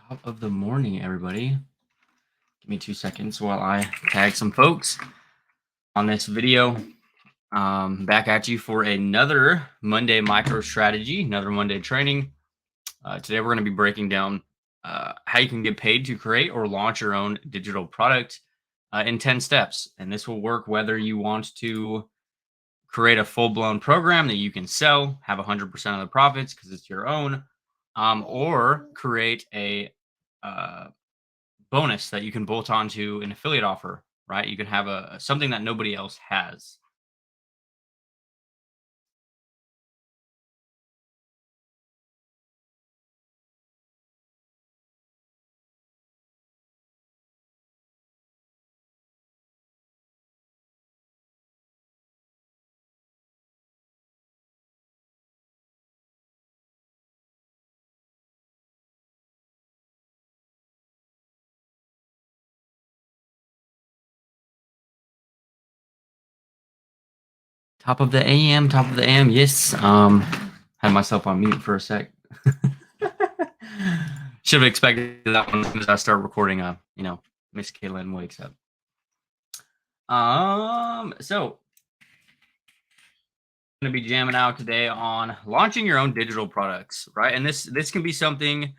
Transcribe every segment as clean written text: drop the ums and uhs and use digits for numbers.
Top of the morning, everybody. Give me 2 seconds while I tag some folks on this video. Back at you for another Monday micro strategy, another Monday training. Today, we're going to be breaking down how you can get paid to create or launch your own digital product in 10 steps. And this will work whether you want to create a full blown program that you can sell, have 100% of the profits because it's your own, or create a uh, bonus that you can bolt onto an affiliate offer, right? You can have a something that nobody else has. Top of the AM, top of the AM. Yes. Had myself on mute for a sec. Should have expected that one as I start recording. Miss Kaylin wakes up. So going to be jamming out today on launching your own digital products, right? And this can be something.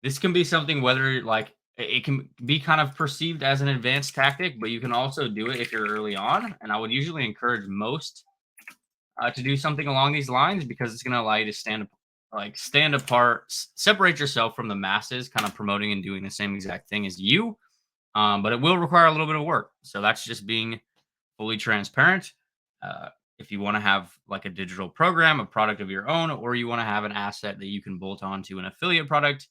This can be something whether like it can be kind of perceived as an advanced tactic, but you can also do it if you're early on. And I would usually encourage most to do something along these lines because it's going to allow you to stand apart, separate yourself from the masses, kind of promoting and doing the same exact thing as you. But it will require a little bit of work. So that's just being fully transparent. Uh, if you want to have like a digital program, a product of your own, or you want to have an asset that you can bolt on to an affiliate product,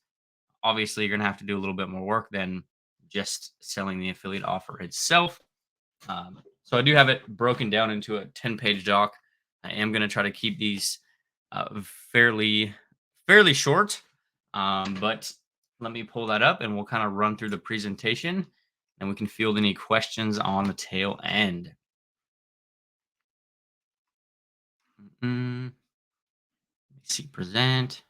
obviously you're going to have to do a little bit more work than just selling the affiliate offer itself. So I do have it broken down into a 10-page doc. I am going to try to keep these fairly short, but let me pull that up and we'll kind of run through the presentation and we can field any questions on the tail end. Let me see, present.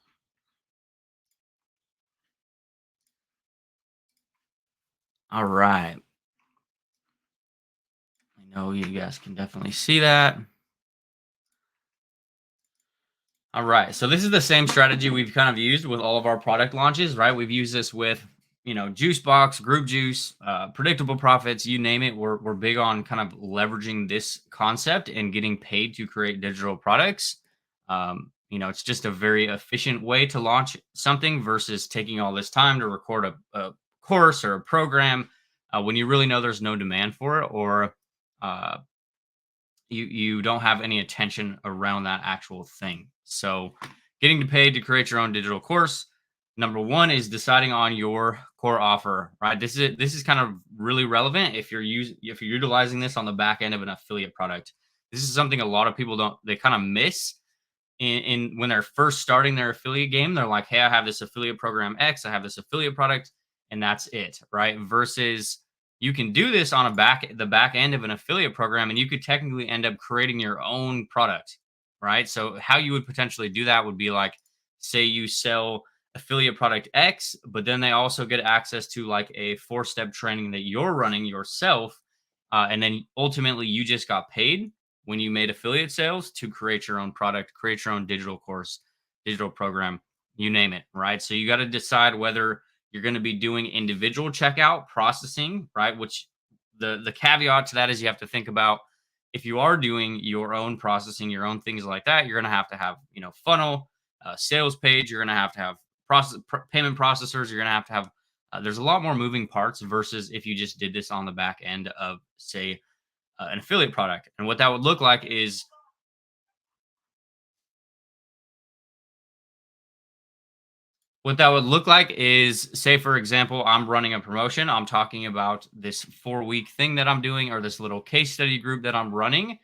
All right. I know you guys can definitely see that. All right. So this is the same strategy we've kind of used with all of our product launches, right? We've used this with, Juicebox, Group Juice, Predictable Profits, you name it. We're big on kind of leveraging this concept and getting paid to create digital products. It's just a very efficient way to launch something versus taking all this time to record a course or a program when you really know there's no demand for it or uh, you don't have any attention around that actual thing. So, getting paid to create your own digital course. Number one is deciding on your core offer, right? This is kind of really relevant if you're utilizing this on the back end of an affiliate product. This is something a lot of people they kind of miss in when they're first starting their affiliate game. They're like, hey, I have this affiliate program X, I have this affiliate product, and that's it, right? Versus you can do this on the back end of an affiliate program, and you could technically end up creating your own product, right? So how you would potentially do that would be like, say you sell affiliate product X, but then they also get access to like a 4-step training that you're running yourself, and then ultimately you just got paid when you made affiliate sales to create your own product, create your own digital course, digital program, you name it, right? So you got to decide whether you're going to be doing individual checkout processing, right? Which the caveat to that is you have to think about if you are doing your own processing, your own things like that, you're going to have, funnel, sales page. You're going to have payment processors. You're going to have there's a lot more moving parts versus if you just did this on the back end of, say, an affiliate product. And what that would look like is say, for example, I'm running a promotion. I'm talking about this 4-week thing that I'm doing or this little case study group that I'm running.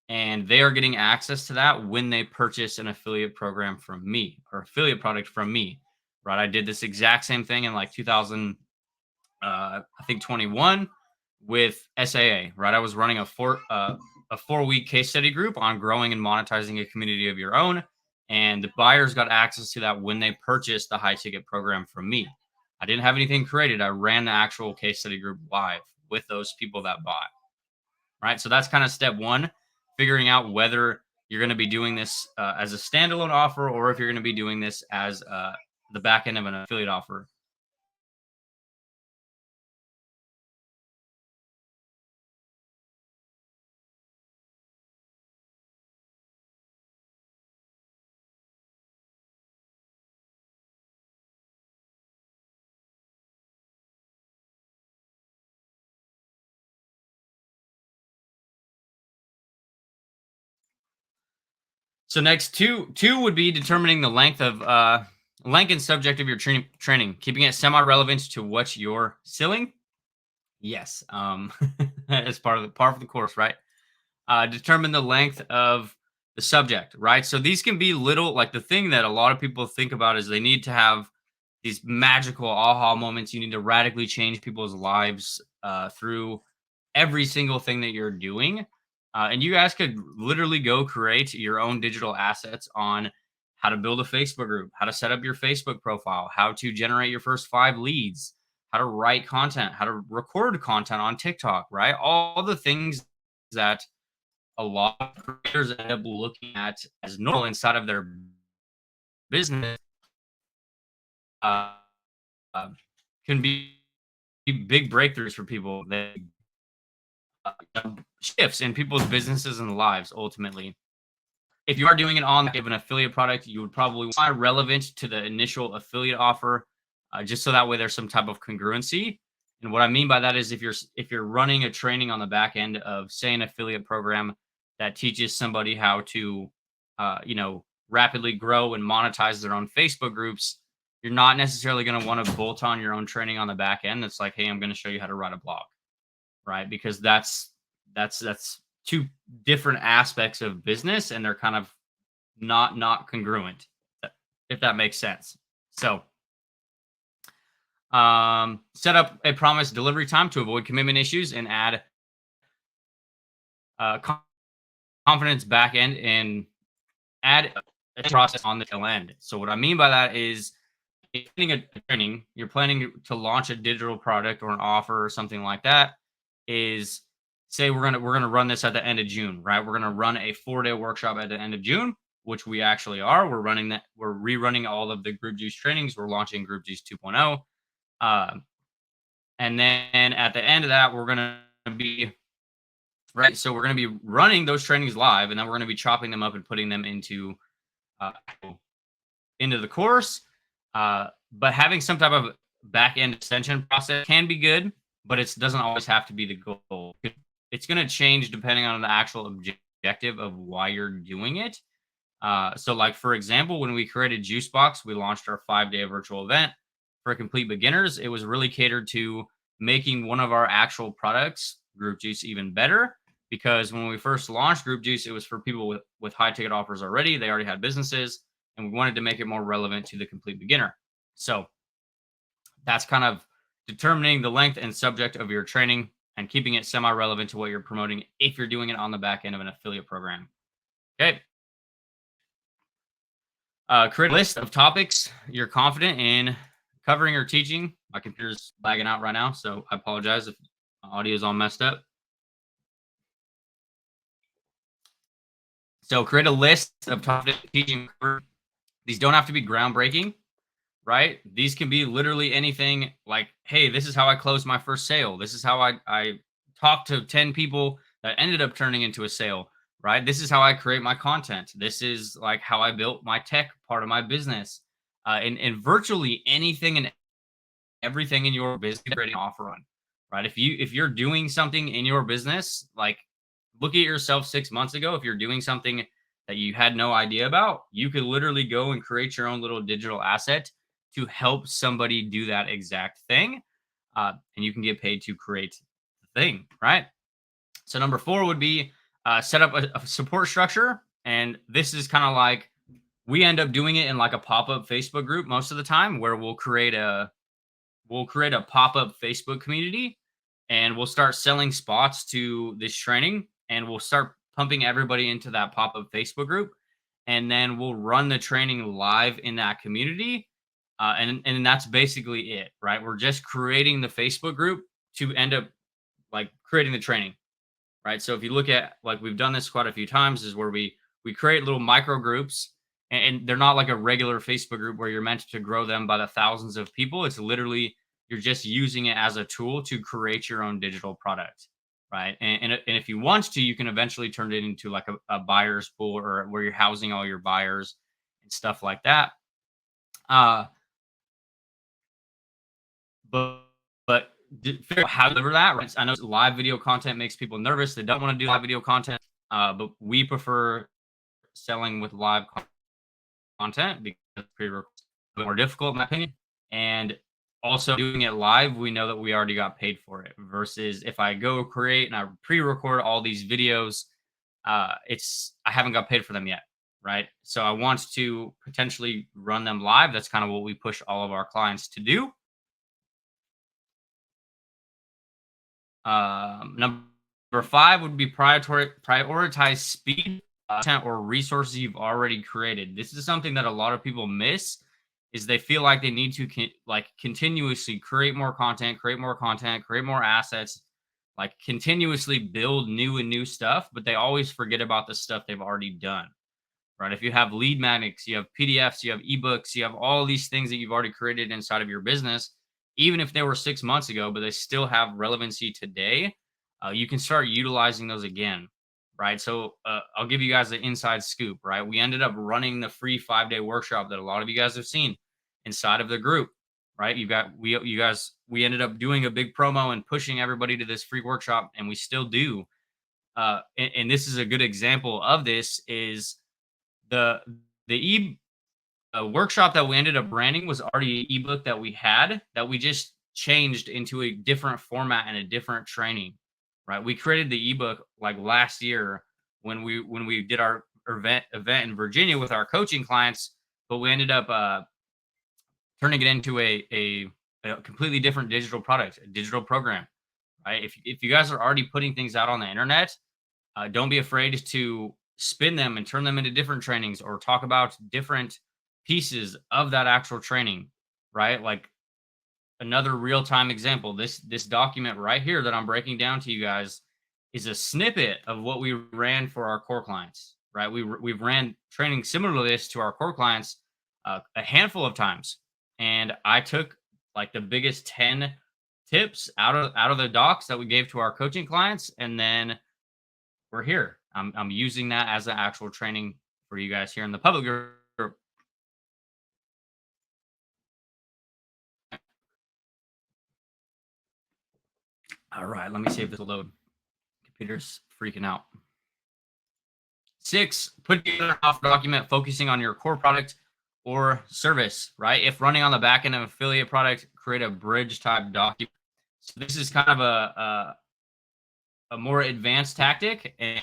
And they are getting access to that when they purchase an affiliate program from me or affiliate product from me, right? I did this exact same thing in like 2000, I think 21 with SAA, right? I was running a 4-week case study group on growing and monetizing a community of your own. And the buyers got access to that when they purchased the high ticket program from me. I didn't have anything created. I ran the actual case study group live with those people that bought, right? So that's kind of step one, figuring out whether you're going to be doing this as a standalone offer or if you're going to be doing this as the back end of an affiliate offer. So next two would be determining the length and subject of your training, keeping it semi-relevant to what you're selling. Yes, as part of the course, right? Determine the length of the subject, right? So these can be little, like the thing that a lot of people think about is they need to have these magical aha moments. You need to radically change people's lives through every single thing that you're doing. And you guys could literally go create your own digital assets on how to build a Facebook group, how to set up your Facebook profile, how to generate your first 5 leads, how to write content, how to record content on TikTok, right? All the things that a lot of creators end up looking at as normal inside of their business uh, uh, can be big breakthroughs for people that shifts in people's businesses and lives ultimately. If you are doing it on an affiliate product, you would probably want relevant to the initial affiliate offer, just so that way there's some type of congruency. And what I mean by that is if you're running a training on the back end of say an affiliate program that teaches somebody how to, rapidly grow and monetize their own Facebook groups, you're not necessarily going to want to bolt on your own training on the back end. That's like, hey, I'm going to show you how to write a blog, right? Because that's two different aspects of business, and they're kind of not congruent, if that makes sense. So, set up a promised delivery time to avoid commitment issues and add uh, confidence back end and add a process on the tail end. So, what I mean by that is, if you're planning a training, you're planning to launch a digital product or an offer or something like that. Is say we're gonna run this at the end of June, right? We're gonna run a 4-day workshop at the end of June, which we actually are. We're running that. We're rerunning all of the Group Juice trainings. We're launching Group Juice 2.0, and then at the end of that, we're gonna be right. So we're gonna be running those trainings live, and then we're gonna be chopping them up and putting them uh, into the course. But having some type of back end extension process can be good, but it doesn't always have to be the goal. It's going to change depending on the actual objective of why you're doing it. So, like for example, when we created Juicebox, we launched our 5-day virtual event for complete beginners. It was really catered to making one of our actual products, Group Juice, even better. Because when we first launched Group Juice, it was for people with high ticket offers already. They already had businesses, and we wanted to make it more relevant to the complete beginner. So that's kind of determining the length and subject of your training and keeping it semi-relevant to what you're promoting if you're doing it on the back end of an affiliate program. Okay. Create a list of topics you're confident in covering or teaching. My computer's lagging out right now, so I apologize if my audio is all messed up. So create a list of topics teaching. These don't have to be groundbreaking, right? These can be literally anything like, hey, this is how I closed my first sale. This is how I talked to 10 people that ended up turning into a sale, right? This is how I create my content. This is like how I built my tech part of my business. And virtually anything and everything in your business creating an offer on, right? If you're doing something in your business, like look at yourself 6 months ago. If you're doing something that you had no idea about, you could literally go and create your own little digital asset to help somebody do that exact thing. And you can get paid to create the thing, right? So number 4 would be set up a support structure. And this is kind of like we end up doing it in like a pop-up Facebook group most of the time, where we'll create a pop-up Facebook community, and we'll start selling spots to this training, and we'll start pumping everybody into that pop-up Facebook group, and then we'll run the training live in that community. And that's basically it, right? We're just creating the Facebook group to end up like creating the training, right? So if you look at like we've done this quite a few times, is where we create little micro groups, and they're not like a regular Facebook group where you're meant to grow them by the thousands of people. It's literally you're just using it as a tool to create your own digital product, right? And if you want to, you can eventually turn it into like a buyer's pool, or where you're housing all your buyers and stuff like that. Uh, but but figure out how to deliver that, right? I know live video content makes people nervous. They don't want to do live video content, but we prefer selling with live content because it's pretty more difficult, in my opinion. And also doing it live, we know that we already got paid for it. Versus if I go create and I pre-record all these videos, it's I haven't got paid for them yet, right? So I want to potentially run them live. That's kind of what we push all of our clients to do. Number five would be prioritize speed, content, or resources you've already created. This is something that a lot of people miss. Is they feel like they need to like continuously create more content, create more content, create more assets, like continuously build new and new stuff, but they always forget about the stuff they've already done. Right? If you have lead magnets, you have PDFs, you have ebooks, you have all these things that you've already created inside of your business, even if they were 6 months ago, but they still have relevancy today, you can start utilizing those again. Right. So I'll give you guys the inside scoop. Right. We ended up running the free 5-day workshop that a lot of you guys have seen inside of the group. Right. You guys, we ended up doing a big promo and pushing everybody to this free workshop, and we still do. And this is a good example of this is the the workshop that we ended up branding was already an ebook that we had that we just changed into a different format and a different training. Right, we created the ebook like last year when we did our event in Virginia with our coaching clients, but we ended up turning it into a completely different digital product, a digital program. Right, if you guys are already putting things out on the internet, don't be afraid to spin them and turn them into different trainings, or talk about different pieces of that actual training, right? Like another real-time example, this document right here that I'm breaking down to you guys is a snippet of what we ran for our core clients, right? We've ran training similar to this to our core clients a handful of times, and I took like the biggest 10 tips out of the docs that we gave to our coaching clients, and then we're here. I'm using that as an actual training for you guys here in the public group. All right, let me see if this will load. Computer's freaking out. 6, put together an offer document focusing on your core product or service, right? If running on the back end of an affiliate product, create a bridge type document. So this is kind of a more advanced tactic, and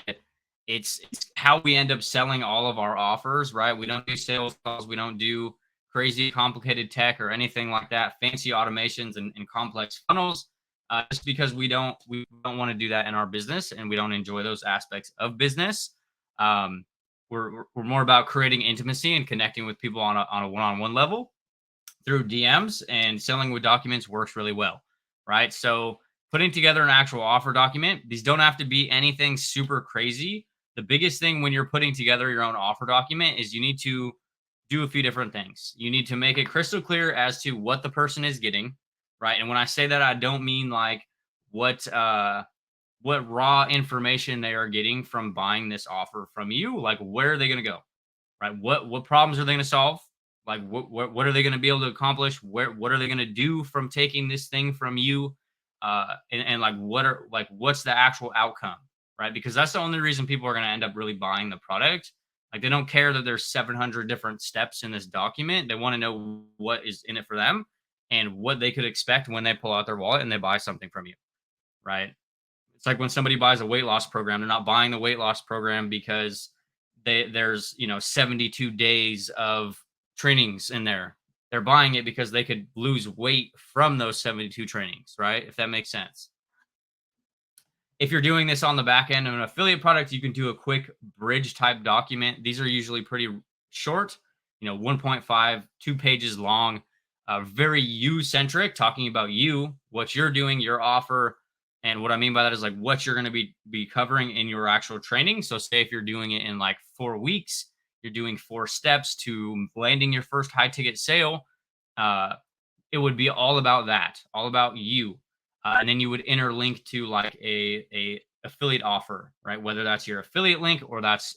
it's how we end up selling all of our offers, right? We don't do sales calls, we don't do crazy complicated tech or anything like that, fancy automations and complex funnels, just because we don't want to do that in our business, and we don't enjoy those aspects of business. Um, we're more about creating intimacy and connecting with people on a one-on-one level through DMs, and selling with documents works really well, right? So putting together an actual offer document, these don't have to be anything super crazy. The biggest thing when you're putting together your own offer document is you need to do a few different things. You need to make it crystal clear as to what the person is getting, right? And when I say that, I don't mean like what what raw information they are getting from buying this offer from you. Like, where are they going to go? Right? What problems are they going to solve? Like, what are they going to be able to accomplish? What are they going to do from taking this thing from you? And like, what's the actual outcome? Right? Because that's the only reason people are going to end up really buying the product. Like, they don't care that there's 700 different steps in this document. They want to know what is in it for them and what they could expect when they pull out their wallet and they buy something from you. Right? It's like when somebody buys a weight loss program, they're not buying the weight loss program because there's 72 days of trainings in there. They're buying it because they could lose weight from those 72 trainings, right? If that makes sense. If you're doing this on the back end of an affiliate product, you can do a quick bridge type document. These are usually pretty short, 1.5, 2 pages long. very you centric, talking about you, what you're doing, your offer. And what I mean by that is like what you're going to be covering in your actual training. So say if you're doing it in like 4 weeks, you're doing 4 steps to landing your first high ticket sale. Uh, it would be all about that, all about you. And then you would interlink to like a affiliate offer, right? Whether that's your affiliate link or that's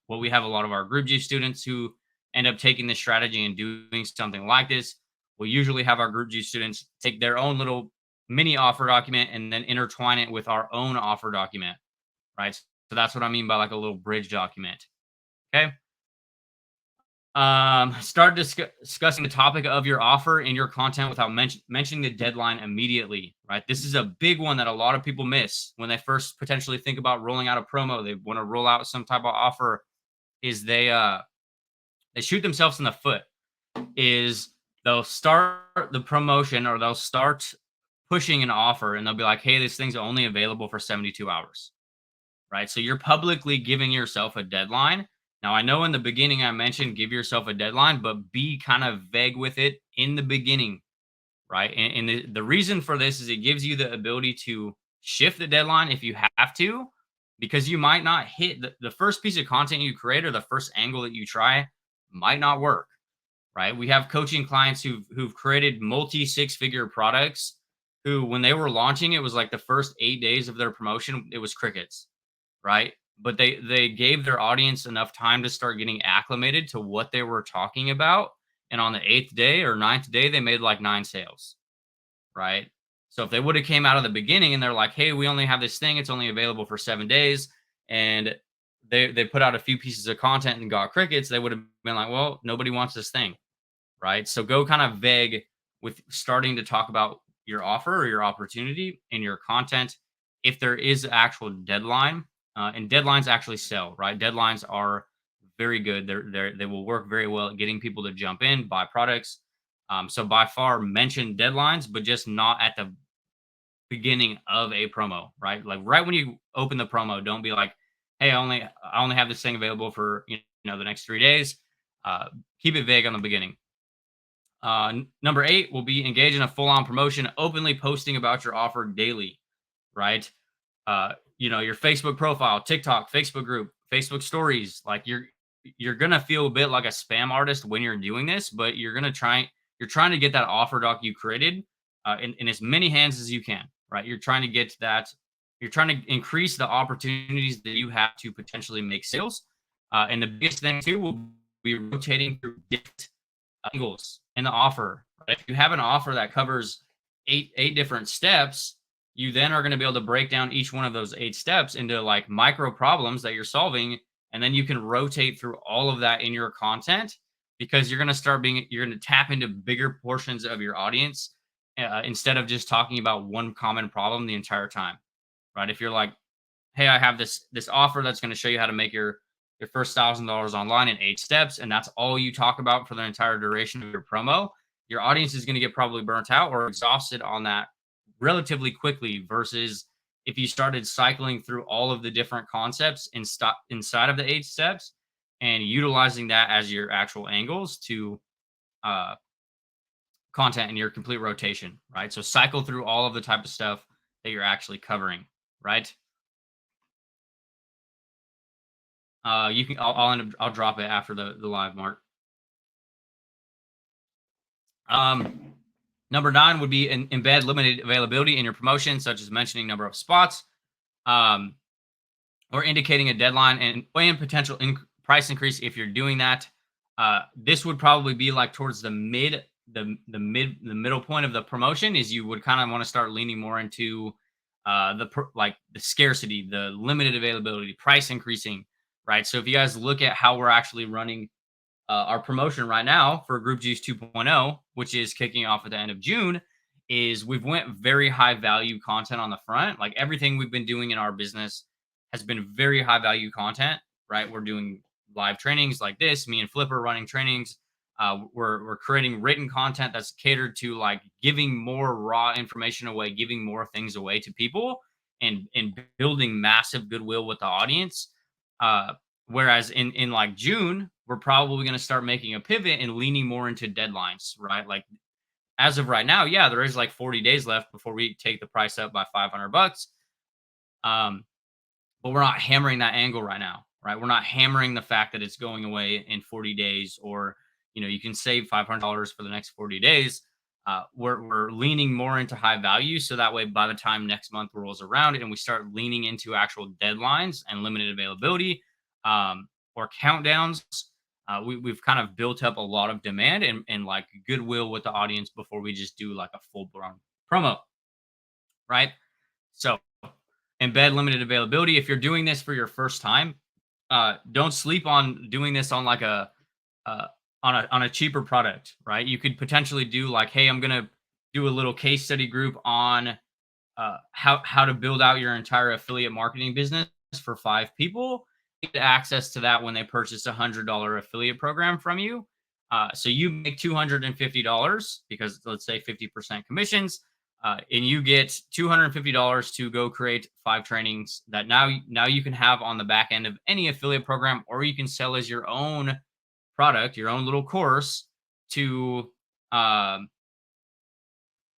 what we have a lot of our group G students who end up taking this strategy and doing something like this. We'll usually have our group G students take their own little mini offer document and then intertwine it with our own offer document, right? So that's what I mean by like a little bridge document. Okay. Start discussing the topic of your offer in your content without mentioning the deadline immediately, right? This is a big one that a lot of people miss when they first potentially think about rolling out a promo. They want to roll out some type of offer. Is they shoot themselves in the foot. Is they'll start the promotion or they'll start pushing an offer and they'll be like, hey, this thing's only available for 72 hours, right? So you're publicly giving yourself a deadline. Now, I know in the beginning I mentioned give yourself a deadline, but be kind of vague with it in the beginning, right? And the reason for this is it gives you the ability to shift the deadline if you have to, because you might not hit the first piece of content you create or the first angle that you try might not work, right? We have coaching clients who've created multi six-figure products who, when they were launching, it was like the first 8 days of their promotion, it was crickets, right? But they gave their audience enough time to start getting acclimated to what they were talking about. And on the 8th day or 9th day, they made like 9 sales, right? So if they would have came out of the beginning and they're like, hey, we only have this thing, it's only available for 7 days, and they put out a few pieces of content and got crickets, they would have been like, well, nobody wants this thing, right? So go kind of vague with starting to talk about your offer or your opportunity in your content. If there is an actual deadline, and deadlines actually sell, right? Deadlines are very good. They will work very well at getting people to jump in, buy products. So by far mention deadlines, but just not at the beginning of a promo, right? Like right when you open the promo, don't be like, hey, I only have this thing available for the next 3 days. Keep it vague on the beginning. Number 8 will be engage in a full-on promotion, openly posting about your offer daily, right? Your Facebook profile, TikTok, Facebook group, Facebook stories. Like you're gonna feel a bit like a spam artist when you're doing this, but you're trying to get that offer doc you created in as many hands as you can, right? You're trying to get that. You're trying to increase the opportunities that you have to potentially make sales. And the biggest thing too will be rotating through different angles in the offer. Right? If you have an offer that covers eight different steps, you then are going to be able to break down each one of those 8 steps into like micro problems that you're solving, and then you can rotate through all of that in your content because you're going to tap into bigger portions of your audience instead of just talking about one common problem the entire time, right? If you're like, hey, I have this offer that's going to show you how to make your first $1,000 online in 8 steps, and that's all you talk about for the entire duration of your promo, your audience is going to get probably burnt out or exhausted on that relatively quickly versus if you started cycling through all of the different concepts inside of the 8 steps and utilizing that as your actual angles to uh, content in your complete rotation, right? So cycle through all of the type of stuff that you're actually covering, right? You can. I'll drop it after the live mark. Um, Number 9 would be embed limited availability in your promotion, such as mentioning number of spots, um, or indicating a deadline and potential price increase. If you're doing that, this would probably be like towards the middle point of the promotion. Is you would kind of want to start leaning more into the scarcity, the limited availability, price increasing, right? So if you guys look at how we're actually running our promotion right now for Group Juice 2.0, which is kicking off at the end of June, is we've went very high value content on the front. Like everything we've been doing in our business has been very high value content, right? We're doing live trainings like this, me and Flipper running trainings. We're creating written content that's catered to like giving more raw information away, giving more things away to people, and building massive goodwill with the audience. Whereas in like June, we're probably going to start making a pivot and leaning more into deadlines, right? Like as of right now, yeah, there is like 40 days left before we take the price up by 500 bucks. Um, but we're not hammering that angle right now, right? We're not hammering the fact that it's going away in 40 days, or you can save $500 for the next 40 days. We're leaning more into high value, so that way by the time next month rolls around and we start leaning into actual deadlines and limited availability, or countdowns, we've kind of built up a lot of demand and like goodwill with the audience before we just do like a full blown promo, right? So embed limited availability. If you're doing this for your first time, don't sleep on doing this on like uh, on a cheaper product, right? You could potentially do like, hey, I'm gonna do a little case study group on how to build out your entire affiliate marketing business for 5 people. You get access to that when they purchase $100 affiliate program from you. So you make $250 because let's say 50% commissions, and you get $250 to go create 5 trainings that now you can have on the back end of any affiliate program, or you can sell as your own product, your own little course to um,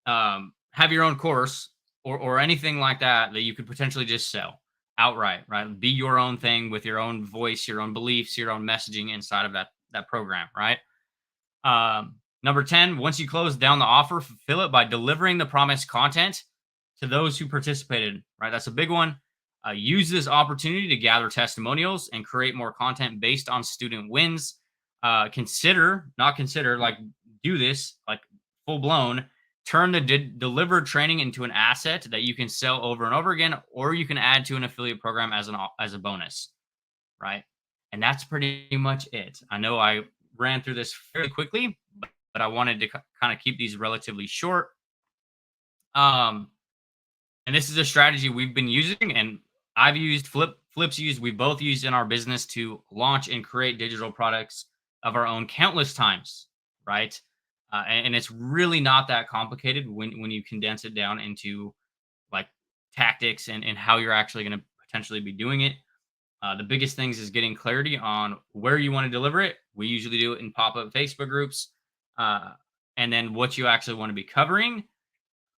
have your own course, or anything like that that you could potentially just sell outright, right? Be your own thing with your own voice, your own beliefs, your own messaging inside of that program, right? Number 10, once you close down the offer, fulfill it by delivering the promised content to those who participated, right? That's a big one. Use this opportunity to gather testimonials and create more content based on student wins. Not consider, like do this like full blown. Turn the delivered training into an asset that you can sell over and over again, or you can add to an affiliate program as a bonus, right? And that's pretty much it. I know I ran through this fairly quickly, but I wanted to kind of keep these relatively short. Um, and this is a strategy we've been using, and I've used, Flip's used, we both used in our business to launch and create digital products of our own countless times, right? And it's really not that complicated when you condense it down into like tactics and how you're actually going to potentially be doing it. The biggest things is getting clarity on where you want to deliver it. We usually do it in pop-up Facebook groups, uh, and then what you actually want to be covering.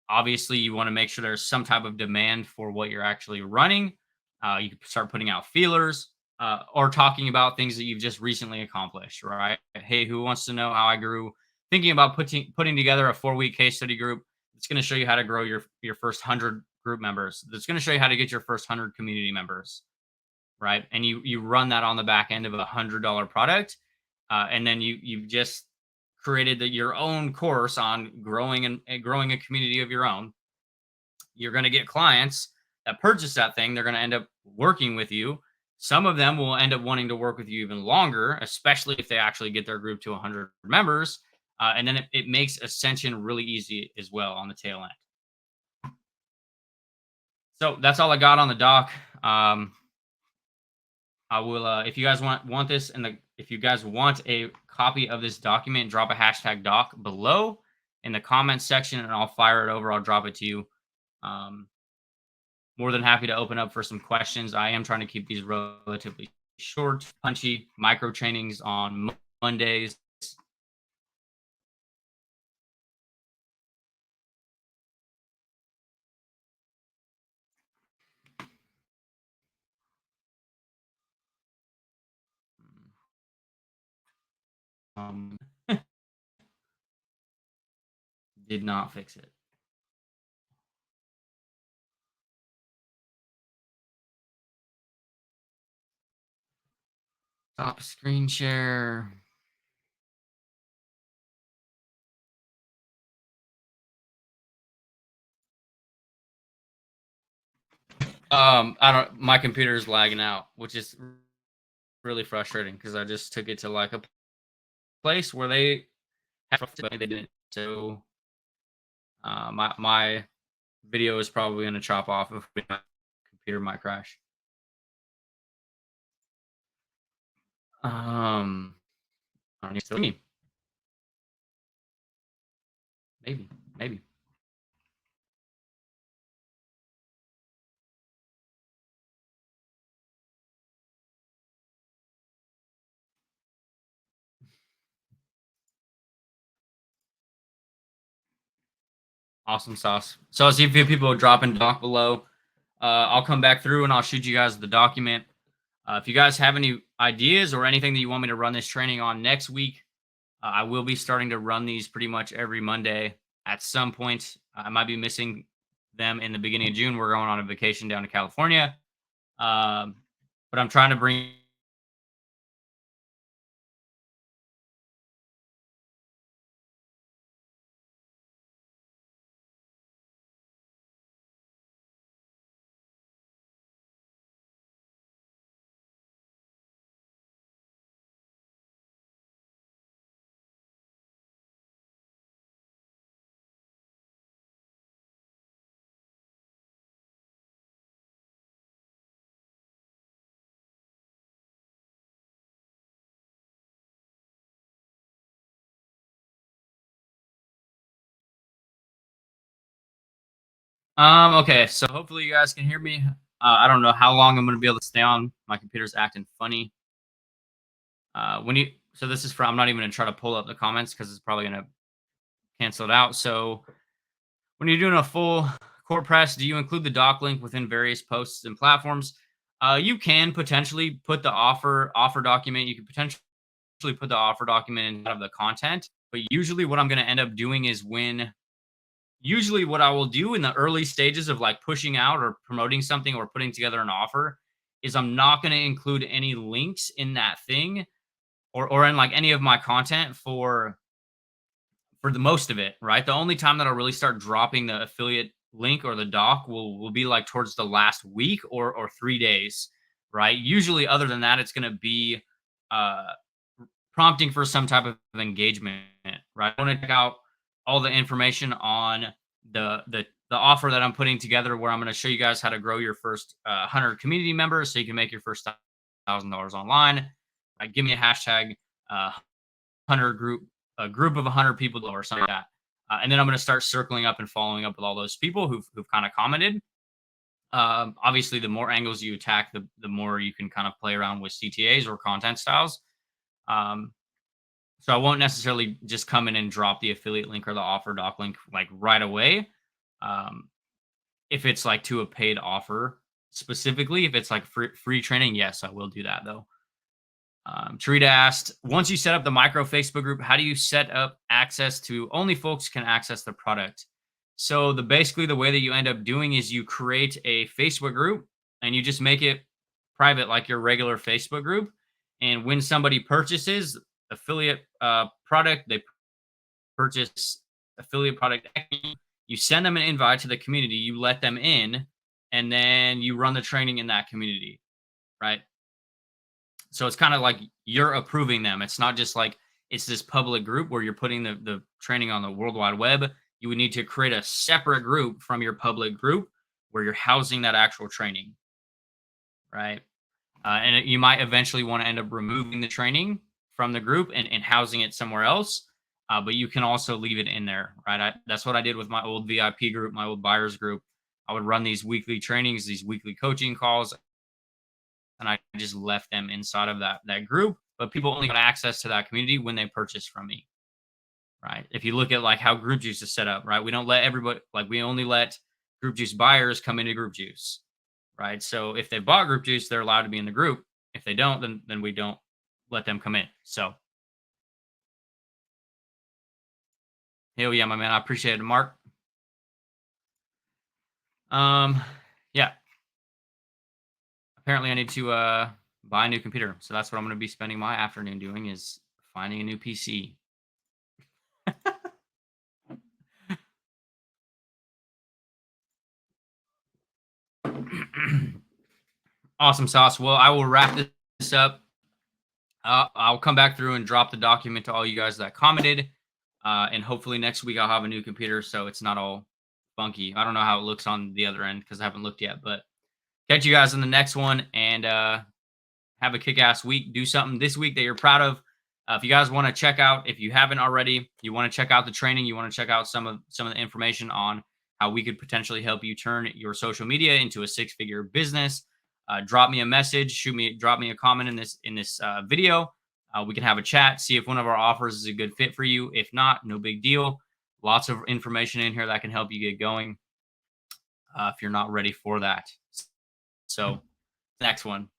Obviously, you want to make sure there's some type of demand for what you're actually running. You can start putting out feelers, or talking about things that you've just recently accomplished, right? Hey, who wants to know how I grew? Thinking about putting together a 4-week case study group. It's going to show you how to grow your first 100 group members. It's going to show you how to get your first 100 community members, right? And you run that on the back end of $100 product, and then you've just created your own course on growing a community of your own. You're going to get clients that purchase that thing. They're going to end up working with you. Some of them will end up wanting to work with you even longer, especially if they actually get their group to 100 members. And then it makes ascension really easy as well on the tail end. So that's all I got on the doc. I will, if you guys want this, and if you guys want a copy of this document, drop a hashtag doc below in the comments section, and I'll fire it over. I'll drop it to you. Um, More than happy to open up for some questions. I am trying to keep these relatively short, punchy micro trainings on Mondays. Um, did not fix it. Stop screen share. I don't. My computer is lagging out, which is really frustrating because I just took it to like a place where they didn't. So my video is probably going to chop off if my computer might crash. I don't still me. Maybe. Awesome sauce. So I'll see if people drop in doc below. I'll come back through and I'll shoot you guys the document. If you guys have any ideas or anything that you want me to run this training on next week, I will be starting to run these pretty much every Monday at some point. I might be missing them in the beginning of June. We're going on a vacation down to California. Um, but I'm trying to bring. Okay, so hopefully you guys can hear me. I don't know how long I'm going to be able to stay on. My computer's acting funny. So this is from, I'm not even going to try to pull up the comments because it's probably going to cancel it out. So when you're doing a full court press, do you include the doc link within various posts and platforms? You can potentially put the offer document. You could potentially put the offer document inside of the content. But usually, what I'm going to end up doing is usually what I will do in the early stages of like pushing out or promoting something or putting together an offer is I'm not going to include any links in that thing or in like any of my content for the most of it, right? The only time that I'll really start dropping the affiliate link or the doc will be like towards the last week or 3 days, right? Usually, other than that, it's going to be uh, prompting for some type of engagement, right? I want to check out all the information on the offer that I'm putting together, where I'm going to show you guys how to grow your first 100 community members, so you can make your first $1,000 online. Give me a hashtag 100 group, a group of 100 people or something like that. And then I'm going to start circling up and following up with all those people who've kind of commented. Obviously, the more angles you attack, the more you can kind of play around with CTAs or content styles. Um, so I won't necessarily just come in and drop the affiliate link or the offer doc link like right away. Um, if it's like to a paid offer specifically, if it's like free training, yes, I will do that though. Tarita asked, once you set up the micro Facebook group, how do you set up access to only folks can access the product? So basically the way that you end up doing is you create a Facebook group and you just make it private like your regular Facebook group. And when somebody purchases affiliate product, they purchase affiliate product, you send them an invite to the community, you let them in, and then you run the training in that community, right? So it's kind of like you're approving them. It's not just like it's this public group where you're putting the training on the World Wide Web. You would need to create a separate group from your public group where you're housing that actual training, right? You might eventually want to end up removing the training from the group and housing it somewhere else. But you can also leave it in there, right? That's what I did with my old VIP group, my old buyers group. I would run these weekly trainings, these weekly coaching calls, and I just left them inside of that group. But people only got access to that community when they purchase from me, right? If you look at like how Group Juice is set up, right? We don't let everybody, like we only let Group Juice buyers come into Group Juice, right? So if they bought Group Juice, they're allowed to be in the group. If they don't, then we don't let them come in. So hell yeah, my man, I appreciate it, Mark. Yeah. Apparently, I need to buy a new computer, so that's what I'm going to be spending my afternoon doing is finding a new PC. Awesome sauce. Well, I will wrap this up. I'll come back through and drop the document to all you guys that commented. And hopefully next week I'll have a new computer so it's not all funky. I don't know how it looks on the other end because I haven't looked yet. But catch you guys in the next one and have a kick-ass week. Do something this week that you're proud of. If you guys want to check out, if you haven't already, you want to check out the training, you want to check out some of the information on how we could potentially help you turn your social media into a six-figure business. Drop me a message, drop me a comment in this video. We can have a chat, see if one of our offers is a good fit for you. If not, no big deal. Lots of information in here that can help you get going if you're not ready for that. So, next one.